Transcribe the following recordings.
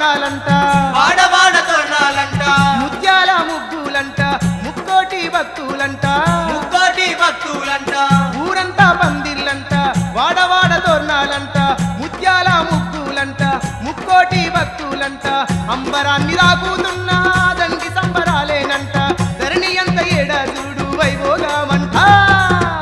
తోరణాలంట వాడవాడ తోరణాలంట ముత్యాల ముగ్గులంట ముక్కోటి భక్తులంట ముక్కోటి భక్తులంట ఊరంతా పందిర్లంట వాడవాడ తోరణాలంట ముత్యాల ముగ్గులంట ముక్కోటి భక్తులంట అంబరాన్ని రాకుతున్నా దండి సంబరాలేనంట ధరణి అంత ఏడాదుడు వైభోగమంట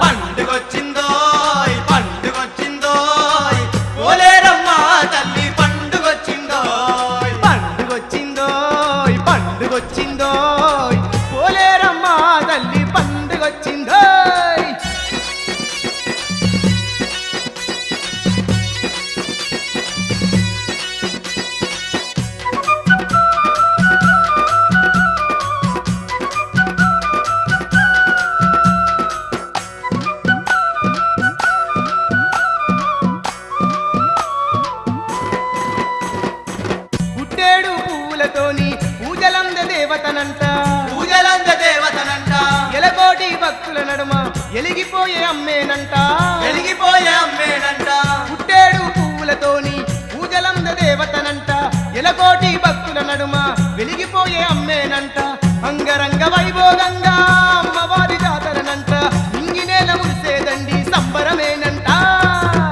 పండుగొచ్చిందోయ్ పండుగొచ్చిందోయ్ పోలేరమ్మ తల్లి పండుగొచ్చిందోయ్ పండుగొచ్చిందోయ్ పండుగొచ్చిందోయ్ పోలేరమ్మ తల్లి పండుగొచ్చిందోయ్ గుట్టేడు పువ్వులతోని పూజలంద దేవతనంట పూజలంద దేవతనంట ఎలకోటి భక్తుల నడుమ ఎలిగిపోయే అమ్మేనంట వెలిగిపోయే అమ్మేనంట గుట్టేడు పువ్వులతోని పూజలంద దేవతనంట ఎలకోటి భక్తుల నడుమ వెలిగిపోయే అమ్మేనంట అంగరంగ వైభోగంగా అమ్మవారి జాతరనంట ఇంగినేల మురిసేదండి సంబరమేనంట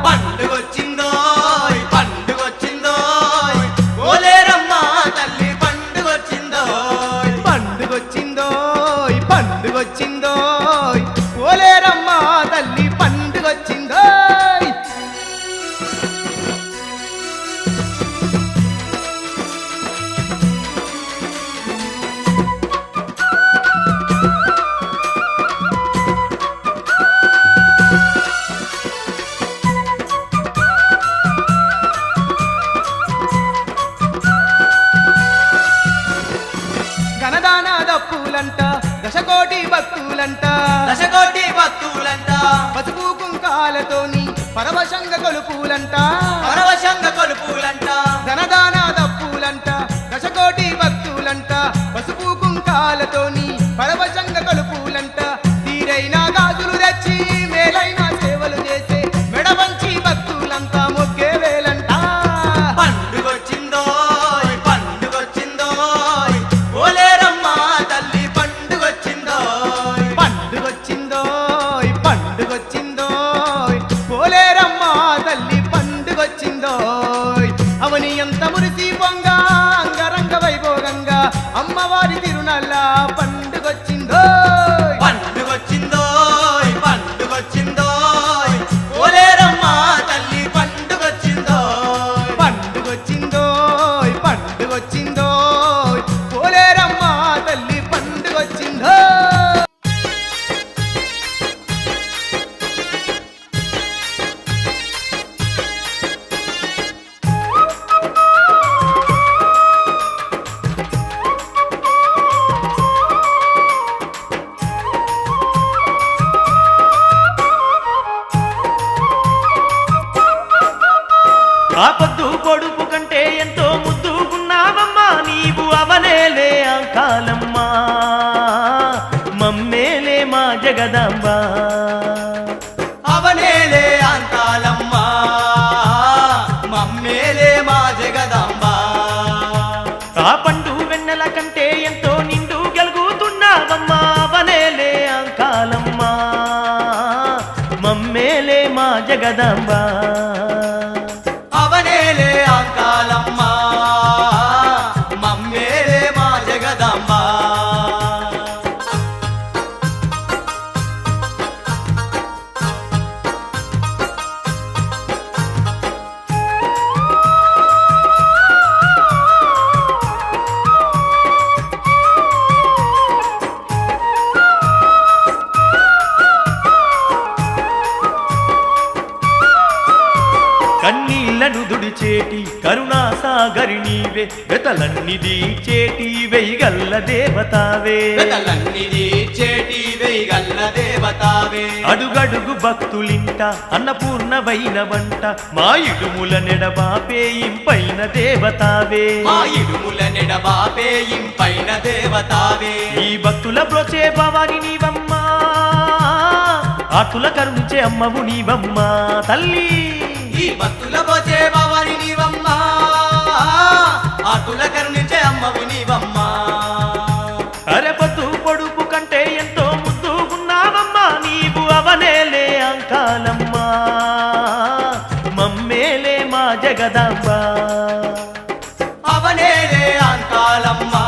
పండుగొచ్చిందోయ్ పండుగొచ్చిందోయ్ పోలేరమ్మ తల్లి పండుగొచ్చిందోయ్ పండుగొచ్చిందోయ్ పండుగొచ్చిందోయ్ పోలేరమ్మ తల్లి పండుగొచ్చిందోయ్ ఘనదాన దప్పులంట దశకోటి భక్తులంట దశకోటి భక్తులంట పసుపు కుంకాలతోని పరవశంగ కొలుపులంట పరవశంగ కొలుపులంట ధనదాన దప్పులంట దశకోటి భక్తులంట పసుపు కుంకాలతోని పరవశంగ కొలుపులంట తీరైన గాజులు తెచ్చి మేలైన సేవలు చేసే మెడవంచి భక్తులంతా మొక్కే వేలంట పండుగొచ్చిందోయ్ పండుగొచ్చిందోయ్ పోలేరమ్మ తల్లి పండుగొచ్చిందోయ్ పండుగొచ్చిందోయ్ పండుగొచ్చిందోయ్ పోలేరమ్మ తల్లి పండుగొచ్చిందోయ్ అవని ఎంత మురిసి పొంగ అంగరంగ వైభోగంగా అమ్మవారి తిరునల్ల పండుగొచ్చిందోయ్ పండుగొచ్చిందోయ్ పండుగొచ్చిందోయ్ పోలేరమ్మ తల్లి పండుగొచ్చిందోయ్ పండుగొచ్చిందోయ్ పండుగొచ్చిందోయ్ పోలేరమ్మ తల్లి పండుగొచ్చిందోయ్ ఆ పొద్దు పొడుపు కంటే ఎంతో ముద్దుకున్నావమ్మా నీవు అవనేలే అంకాలమ్మా మమ్మేలే మా జగదాంబ అవనేలే అంకాలమ్మ మమ్మేలే మా జగదాంబ ఆ పండు వెన్నెల కంటే ఎంతో నిండు గెలుగుతున్నావమ్మా అవనేలే అంకాలమ్మా మమ్మేలే మా జగదాంబ అవనేలే అంకాలమ్మ మమ్మేలే మా జగదాంబ కన్నీళ్లను దుడిచేటి కరుణాసాగరి నీవే వెతలన్ని దీచేటి వెయ్యగల్ల దేవతావే వెతలన్ని చేటి వెయ్యగల్ల దేవతావే అడుగడుగు భక్తులింట అన్నపూర్ణవైన వంట మా ఇడుముల నెడబాపే ఇంపైన దేవతావే మా ఇడుముల నెడబాపే ఇంపైన దేవతావే ఈ భక్తుల బ్రోచే భవాని నీవమ్మా ఆతుల కరుణించే అమ్మవు నీవమ్మా తల్లి ఈ భక్తుల పోచే భవాని నీవమ్మ భక్తుల కరుణించే అమ్మవి నీవమ్మా అరెపొద్దు పొడుపు కంటే ఎంతో ముద్దుగున్నావమ్మా నీవు అవనేలే అంకాలమ్మా మమ్మేలే మా జగదాంబ అవనేలే అంకాలమ్మా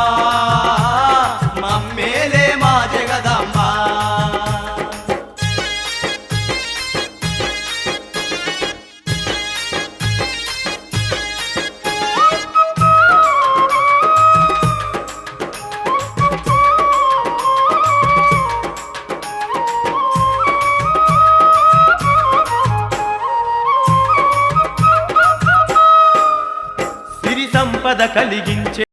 మమ్మేలే మా జగదాంబా సిరి సంపద కలిగించే